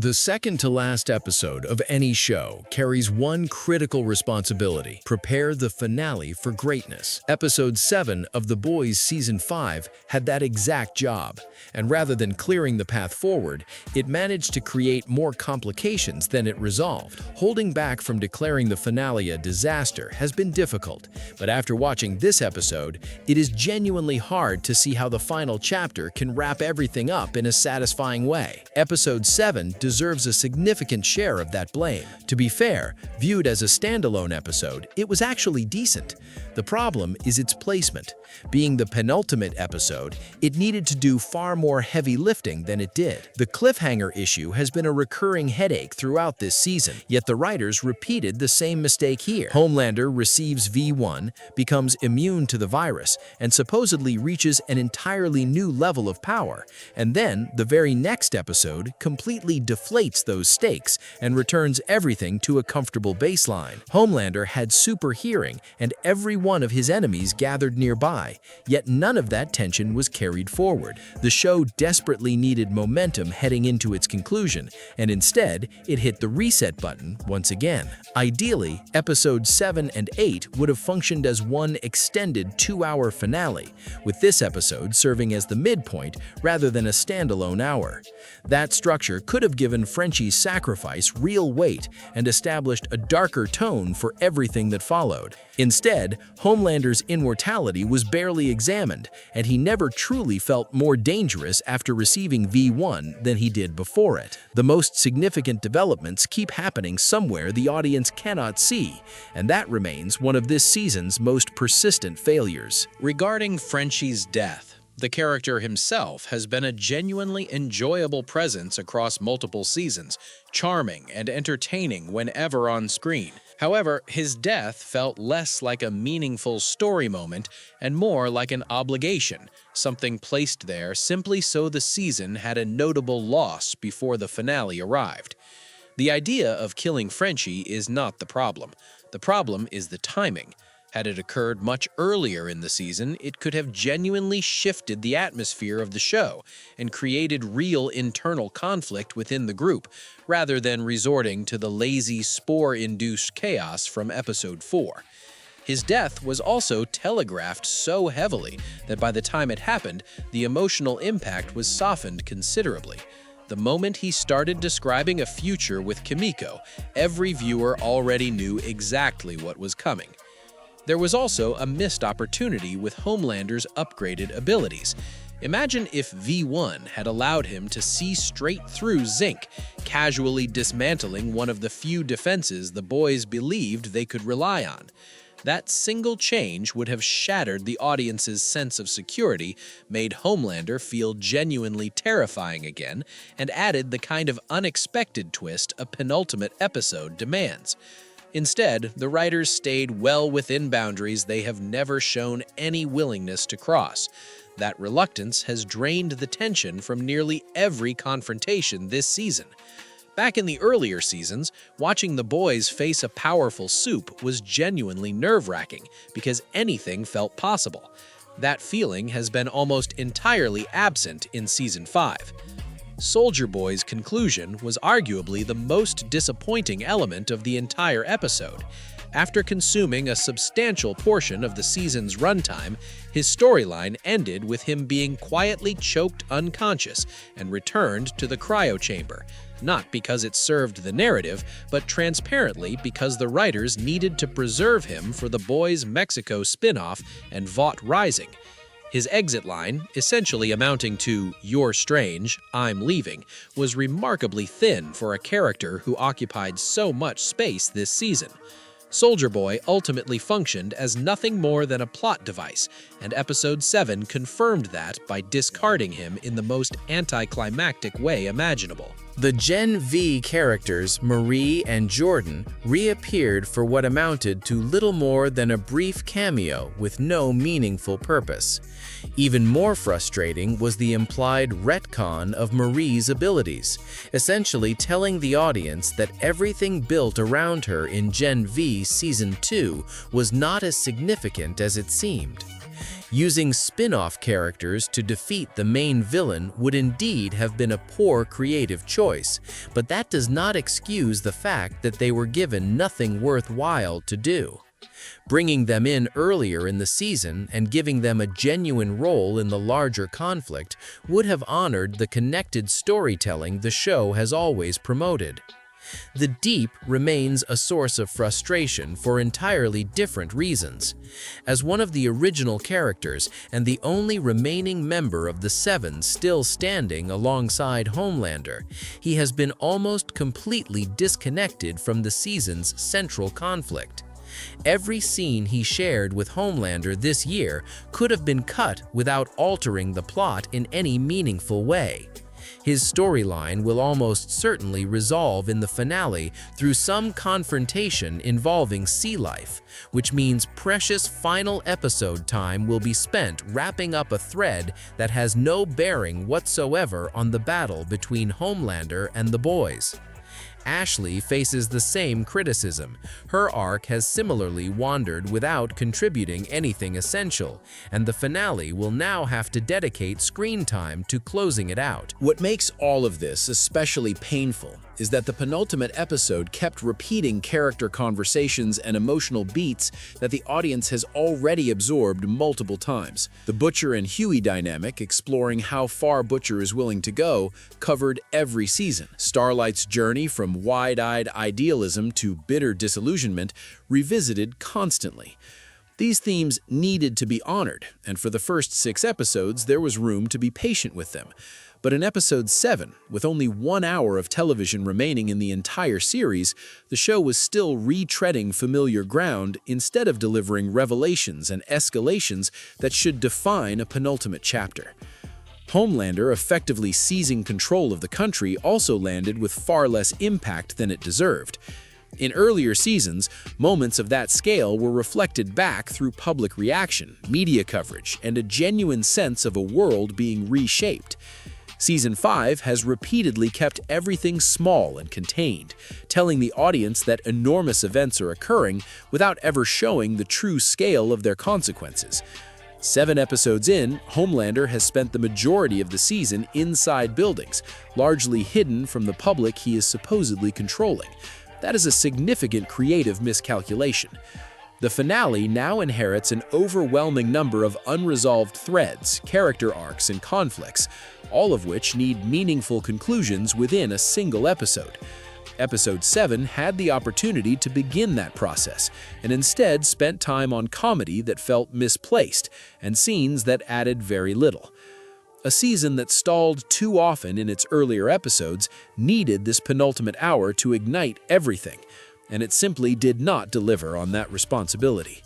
The second to last episode of any show carries one critical responsibility: prepare the finale for greatness. Episode 7 of The Boys Season 5 had that exact job, and rather than clearing the path forward, it managed to create more complications than it resolved. Holding back from declaring the finale a disaster has been difficult, but after watching this episode, it is genuinely hard to see how the final chapter can wrap everything up in a satisfying way. Episode 7 deserves a significant share of that blame. To be fair, viewed as a standalone episode, it was actually decent. The problem is its placement. Being the penultimate episode, it needed to do far more heavy lifting than it did. The cliffhanger issue has been a recurring headache throughout this season, yet the writers repeated the same mistake here. Homelander receives V1, becomes immune to the virus, and supposedly reaches an entirely new level of power, and then the very next episode completely deflates those stakes and returns everything to a comfortable baseline. Homelander had super hearing, and every one of his enemies gathered nearby, yet none of that tension was carried forward. The show desperately needed momentum heading into its conclusion, and instead, it hit the reset button once again. Ideally, episodes 7 and 8 would have functioned as one extended 2-hour finale, with this episode serving as the midpoint rather than a standalone hour. That structure could have given Frenchie's sacrifice real weight and established a darker tone for everything that followed. Instead, Homelander's immortality was barely examined, and he never truly felt more dangerous after receiving V1 than he did before it. The most significant developments keep happening somewhere the audience cannot see, and that remains one of this season's most persistent failures. Regarding Frenchie's death, the character himself has been a genuinely enjoyable presence across multiple seasons, charming and entertaining whenever on screen. However, his death felt less like a meaningful story moment and more like an obligation, something placed there simply so the season had a notable loss before the finale arrived. The idea of killing Frenchie is not the problem. The problem is the timing. Had it occurred much earlier in the season, it could have genuinely shifted the atmosphere of the show and created real internal conflict within the group, rather than resorting to the lazy, spore-induced chaos from episode 4. His death was also telegraphed so heavily that by the time it happened, the emotional impact was softened considerably. The moment he started describing a future with Kimiko, every viewer already knew exactly what was coming. There was also a missed opportunity with Homelander's upgraded abilities. Imagine if V1 had allowed him to see straight through Zinc, casually dismantling one of the few defenses the boys believed they could rely on. That single change would have shattered the audience's sense of security, made Homelander feel genuinely terrifying again, and added the kind of unexpected twist a penultimate episode demands. Instead, the writers stayed well within boundaries they have never shown any willingness to cross. That reluctance has drained the tension from nearly every confrontation this season. Back in the earlier seasons, watching the boys face a powerful Soup was genuinely nerve-wracking because anything felt possible. That feeling has been almost entirely absent in Season 5. Soldier Boy's conclusion was arguably the most disappointing element of the entire episode. After consuming a substantial portion of the season's runtime, his storyline ended with him being quietly choked unconscious and returned to the cryo chamber, not because it served the narrative, but transparently because the writers needed to preserve him for the Boys Mexico spin-off and Vought Rising. His exit line, essentially amounting to "You're strange, I'm leaving," was remarkably thin for a character who occupied so much space this season. Soldier Boy ultimately functioned as nothing more than a plot device, and Episode 7 confirmed that by discarding him in the most anticlimactic way imaginable. The Gen V characters, Marie and Jordan, reappeared for what amounted to little more than a brief cameo with no meaningful purpose. Even more frustrating was the implied retcon of Marie's abilities, essentially telling the audience that everything built around her in Gen V Season 2 was not as significant as it seemed. Using spin-off characters to defeat the main villain would indeed have been a poor creative choice, but that does not excuse the fact that they were given nothing worthwhile to do. Bringing them in earlier in the season and giving them a genuine role in the larger conflict would have honored the connected storytelling the show has always promoted. The Deep remains a source of frustration for entirely different reasons. As one of the original characters and the only remaining member of the Seven still standing alongside Homelander, he has been almost completely disconnected from the season's central conflict. Every scene he shared with Homelander this year could have been cut without altering the plot in any meaningful way. His storyline will almost certainly resolve in the finale through some confrontation involving sea life, which means precious final episode time will be spent wrapping up a thread that has no bearing whatsoever on the battle between Homelander and the boys. Ashley faces the same criticism. Her arc has similarly wandered without contributing anything essential, and the finale will now have to dedicate screen time to closing it out. What makes all of this especially painful is that the penultimate episode kept repeating character conversations and emotional beats that the audience has already absorbed multiple times. The Butcher and Huey dynamic, exploring how far Butcher is willing to go, covered every season. Starlight's journey from wide-eyed idealism to bitter disillusionment revisited constantly. These themes needed to be honored, and for the first 6 episodes there was room to be patient with them. But in episode 7, with only 1 hour of television remaining in the entire series, the show was still retreading familiar ground instead of delivering revelations and escalations that should define a penultimate chapter. Homelander effectively seizing control of the country also landed with far less impact than it deserved. In earlier seasons, moments of that scale were reflected back through public reaction, media coverage, and a genuine sense of a world being reshaped. Season 5 has repeatedly kept everything small and contained, telling the audience that enormous events are occurring without ever showing the true scale of their consequences. 7 episodes in, Homelander has spent the majority of the season inside buildings, largely hidden from the public he is supposedly controlling. That is a significant creative miscalculation. The finale now inherits an overwhelming number of unresolved threads, character arcs, and conflicts, all of which need meaningful conclusions within a single episode. Episode 7 had the opportunity to begin that process, and instead spent time on comedy that felt misplaced and scenes that added very little. A season that stalled too often in its earlier episodes needed this penultimate hour to ignite everything, and it simply did not deliver on that responsibility.